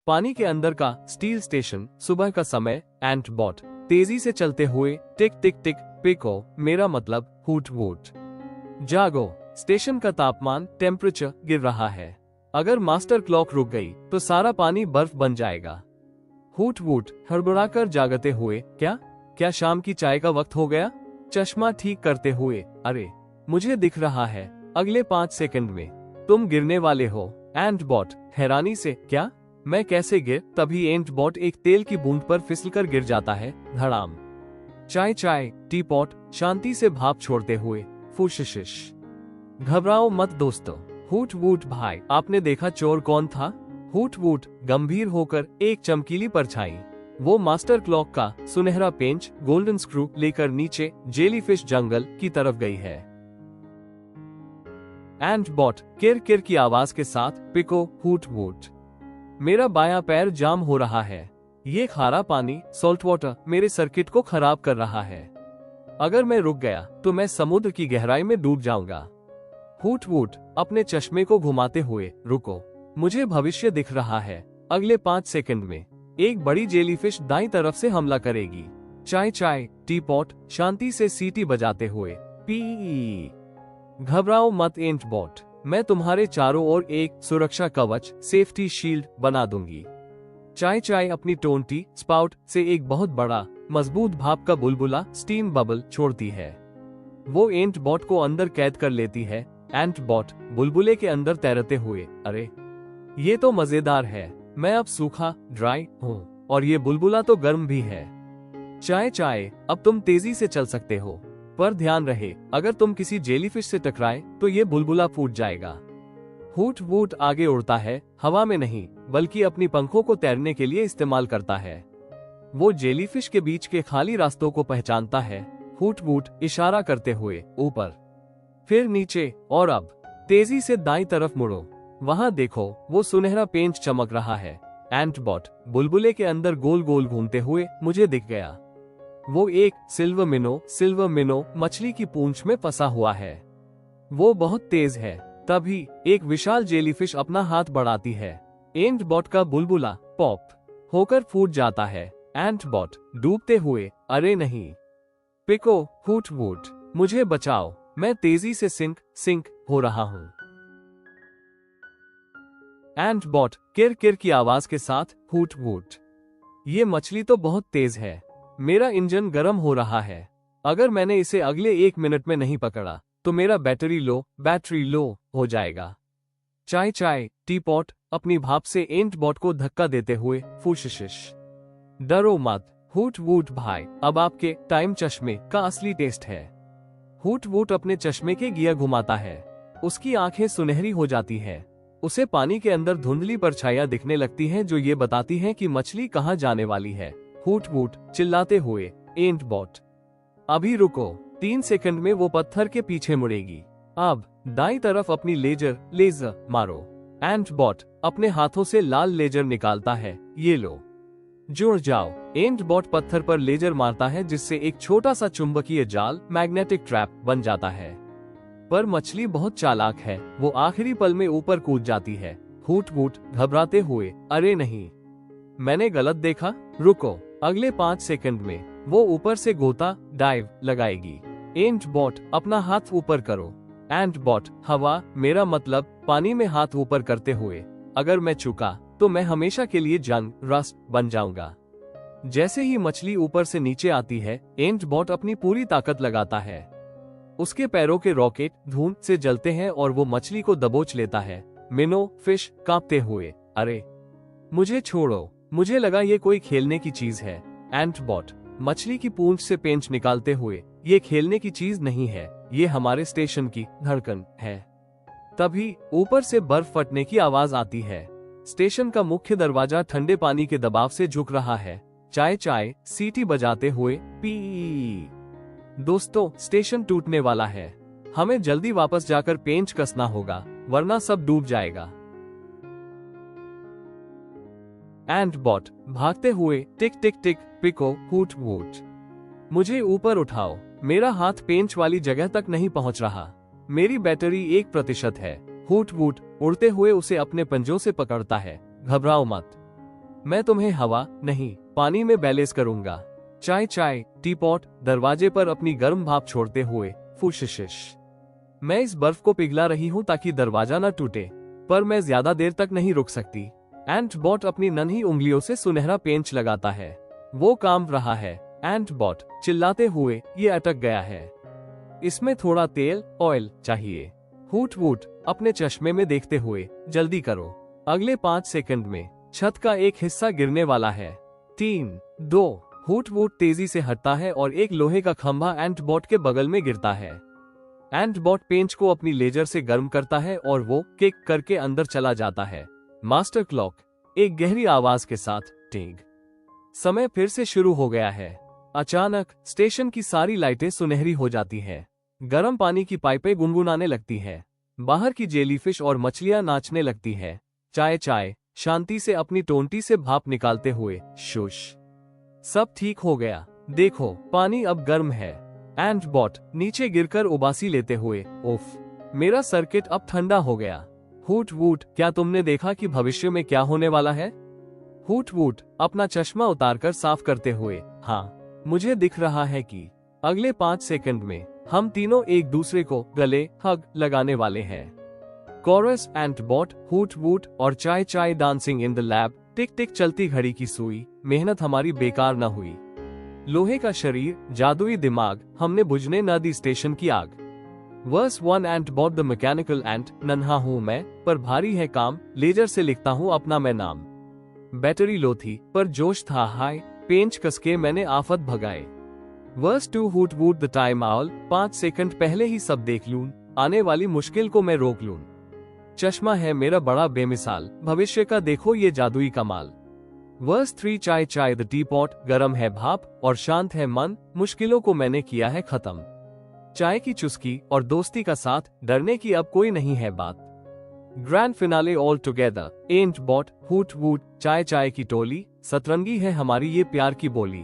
पानी के अंदर का स्टील स्टेशन, सुबह का समय, एंट बॉट तेजी से चलते हुए, टिक टिक टिक, पिको मेरा मतलब हुट वूट। जागो, स्टेशन का तापमान, टेम्परेचर गिर रहा है। अगर मास्टर क्लॉक रुक गई तो सारा पानी बर्फ बन जाएगा। हुट वूट हड़बड़ाकर जागते हुए, क्या शाम की चाय का वक्त हो गया? चश्मा ठीक करते हुए, अरे मुझे दिख रहा है, अगले 5 सेकंड में तुम गिरने वाले हो। एंट बॉट हैरानी से, क्या? मैं कैसे गिर? तभी एंट बॉट एक तेल की बूंद पर फिसलकर गिर जाता है, धड़ाम। चाय टी पॉट शांति से भाप छोड़ते हुए, फुशिशिश। घबराओ मत दोस्तों, हुट वूट भाई, आपने देखा चोर कौन था? हुट वूट गंभीर होकर एक चमकीली परछाई, वो मास्टर क्लॉक का सुनहरा पेंच, गोल्डन स्क्रू लेकर नीचे जेलीफिश जंगल की तरफ गई है। एंट बॉट किर किर की आवाज के साथ, पिको हुट वूट, मेरा बायां पैर जाम हो रहा है। ये खारा पानी, सॉल्ट वाटर, मेरे सर्किट को खराब कर रहा है। अगर मैं रुक गया तो मैं समुद्र की गहराई में डूब जाऊंगा। हुट वूट अपने चश्मे को घुमाते हुए, रुको, मुझे भविष्य दिख रहा है। अगले 5 सेकंड में एक बड़ी जेलीफिश दाईं तरफ से हमला करेगी। चाय टी पॉट शांति से सीटी बजाते हुए, पी। घबराओ मत एंट बॉट, मैं तुम्हारे चारों ओर एक सुरक्षा कवच, सेफ्टी शील्ड बना दूंगी। चाय अपनी टोंटी स्पाउट से एक बहुत बड़ा मजबूत भाप का बुलबुला, स्टीम बबल छोड़ती है। वो एंट बॉट को अंदर कैद कर लेती है। एंट बॉट बुलबुले के अंदर तैरते हुए, अरे ये तो मजेदार है, मैं अब सूखा ड्राई हूँ और ये बुलबुला तो गर्म भी है। चाय अब तुम तेजी से चल सकते हो, पर ध्यान रहे, अगर तुम किसी जेलीफिश से टकराए तो ये बुलबुला फूट जाएगा। हुट वूट आगे उड़ता है, हवा में नहीं बल्कि अपनी पंखों को तैरने के लिए इस्तेमाल करता है। वो जेलीफिश के बीच के खाली रास्तों को पहचानता है। हुट वूट इशारा करते हुए, ऊपर, फिर नीचे, और अब तेजी से दाईं तरफ मुड़ो। वहां देखो, वो सुनहरा पेंच चमक रहा है। एंट बॉट बुलबुले के अंदर गोल गोल घूमते हुए, मुझे दिख गया। वो एक सिल्वर मिनो मछली की पूंछ में फंसा हुआ है। वो बहुत तेज है। तभी एक विशाल जेलीफिश अपना हाथ बढ़ाती है। एंट बॉट का बुलबुला पॉप होकर फूट जाता है। एंट बॉट डूबते हुए, अरे नहीं, पिको हुट वूट, मुझे बचाओ, मैं तेजी से सिंक हो रहा हूँ। एंट बॉट किर किर की आवाज के साथ, हुट वूट, ये मछली तो बहुत तेज है, मेरा इंजन गर्म हो रहा है। अगर मैंने इसे अगले 1 मिनट में नहीं पकड़ा तो मेरा बैटरी लो हो जाएगा। चाय टी पॉट अपनी भाप से एंट बॉट को धक्का देते हुए, फुशिशिश। डरो मत हुट वूट भाई, अब आपके टाइम चश्मे का असली टेस्ट है। हुट वूट अपने चश्मे के गियर घुमाता है। उसकी आंखें सुनहरी हो जाती है। उसे पानी के अंदर धुंधली परछाइयां दिखने लगती हैं जो ये बताती हैं कि मछली कहां जाने वाली है। हुट वूट चिल्लाते हुए, एंट बॉट अभी रुको, 3 सेकंड में वो पत्थर के पीछे मुड़ेगी। अब दाईं तरफ अपनी लेजर मारो। एंट बॉट अपने हाथों से लाल लेजर निकालता है, ये लो, जुड़ जाओ। एंट बॉट पत्थर पर लेजर मारता है जिससे एक छोटा सा चुंबकीय जाल, मैग्नेटिक ट्रैप बन जाता है। पर मछली बहुत चालाक है, वो आखिरी पल में ऊपर कूद जाती है। हुट वूट घबराते हुए, अरे नहीं, मैंने गलत देखा, रुको। अगले 5 सेकंड में वो ऊपर से गोता डाइव लगाएगी। एंट बॉट अपना हाथ ऊपर करो। एंट बॉट हवा, मेरा मतलब पानी में हाथ ऊपर करते हुए, अगर मैं चुका तो मैं हमेशा के लिए रस्ट बन जाऊंगा। जैसे ही मछली ऊपर से नीचे आती है, एंट बॉट अपनी पूरी ताकत लगाता है। उसके पैरों के रॉकेट धूल से जलते हैं और वो मछली को दबोच लेता है। मिनो फिश कांपते हुए, अरे मुझे छोड़ो, मुझे लगा ये कोई खेलने की चीज है। एंट बॉट मछली की पूंछ से पेंच निकालते हुए, ये खेलने की चीज नहीं है, ये हमारे स्टेशन की धड़कन है। तभी ऊपर से बर्फ फटने की आवाज आती है। स्टेशन का मुख्य दरवाजा ठंडे पानी के दबाव से झुक रहा है। चाय सीटी बजाते हुए, पी। दोस्तों, स्टेशन टूटने वाला है, हमें जल्दी वापस जाकर पेंच कसना होगा, वरना सब डूब जाएगा। एंट बॉट भागते हुए, टिक टिक टिक, पिको हुट वूट, मुझे ऊपर उठाओ, मेरा हाथ पेंच वाली जगह तक नहीं पहुंच रहा, मेरी बैटरी 1% है। हुट वूट उड़ते हुए उसे अपने पंजों से पकड़ता है। घबराओ मत, मैं तुम्हें हवा नहीं पानी में बैलेंस करूंगा। चाय चाय टीपॉट दरवाजे पर अपनी गर्म भाप छोड़ते हुए फुशिशिश। मैं इस बर्फ को पिघला रही हूँ ताकि दरवाजा न टूटे, पर मैं ज्यादा देर तक नहीं रुक सकती। एंट बॉट अपनी नन्ही उंगलियों से सुनहरा पेंच लगाता है। वो काम रहा है। एंट बॉट चिल्लाते हुए, ये अटक गया है। इसमें थोड़ा तेल ऑयल चाहिए। हूट वूट अपने चश्मे में देखते हुए, जल्दी करो, अगले 5 सेकंड में छत का एक हिस्सा गिरने वाला है। 3, 2 हूट वूट तेजी से हटता है और एक लोहे का खंभा एंट बॉट के बगल में गिरता है। एंट बॉट पेंच को अपनी लेजर से गर्म करता है और वो किक करके अंदर चला जाता है। मास्टर क्लॉक एक गहरी आवाज के साथ टिंग। समय फिर से शुरू हो गया है। अचानक स्टेशन की सारी लाइटें सुनहरी हो जाती हैं। गर्म पानी की पाइपें गुनगुनाने लगती हैं। बाहर की जेलीफिश और मछलियां नाचने लगती है। चाय चाय शांति से अपनी टोंटी से भाप निकालते हुए शुश। सब ठीक हो गया, देखो पानी अब गर्म है। एंट बॉट नीचे गिरकर उबासी लेते हुए, उफ, मेरा सर्किट अब ठंडा हो गया। हूट वूट क्या तुमने देखा कि भविष्य में क्या होने वाला है? हूट वूट अपना चश्मा उतारकर साफ करते हुए, हाँ, मुझे दिख रहा है कि अगले 5 सेकंड में हम तीनों एक दूसरे को गले हग लगाने वाले हैं। कोरस एंट बॉट हूट वूट और चाय चाय डांसिंग इन द लैब। टिक टिक चलती घड़ी की सुई, मेहनत हमारी बेकार न हुई। लोहे का शरीर, जादुई दिमाग, हमने बुझने न दी स्टेशन की आग। Verse 1 ant bot the mechanical ant. नन्हा हूँ मैं पर भारी है काम, लेजर से लिखता हूँ अपना मैं नाम। बैटरी लो थी पर जोश था हाय, पेंच कसके मैंने आफत भगाए। वर्स 2 हूट वूट द टाइम आउल। 5 सेकंड पहले ही सब देख लूं, आने वाली मुश्किल को मैं रोक लूं। चश्मा है मेरा बड़ा बेमिसाल, भविष्य का देखो ये जादुई कमाल। वर्स 3 चाय चाय द टी पॉट। गरम है भाप और शांत है मन, मुश्किलों को मैंने किया है खत्म। चाय की चुस्की और दोस्ती का साथ, डरने की अब कोई नहीं है बात। Grand finale all together. Ant bot hoot woot चाय चाय की टोली, सतरंगी है हमारी ये प्यार की बोली।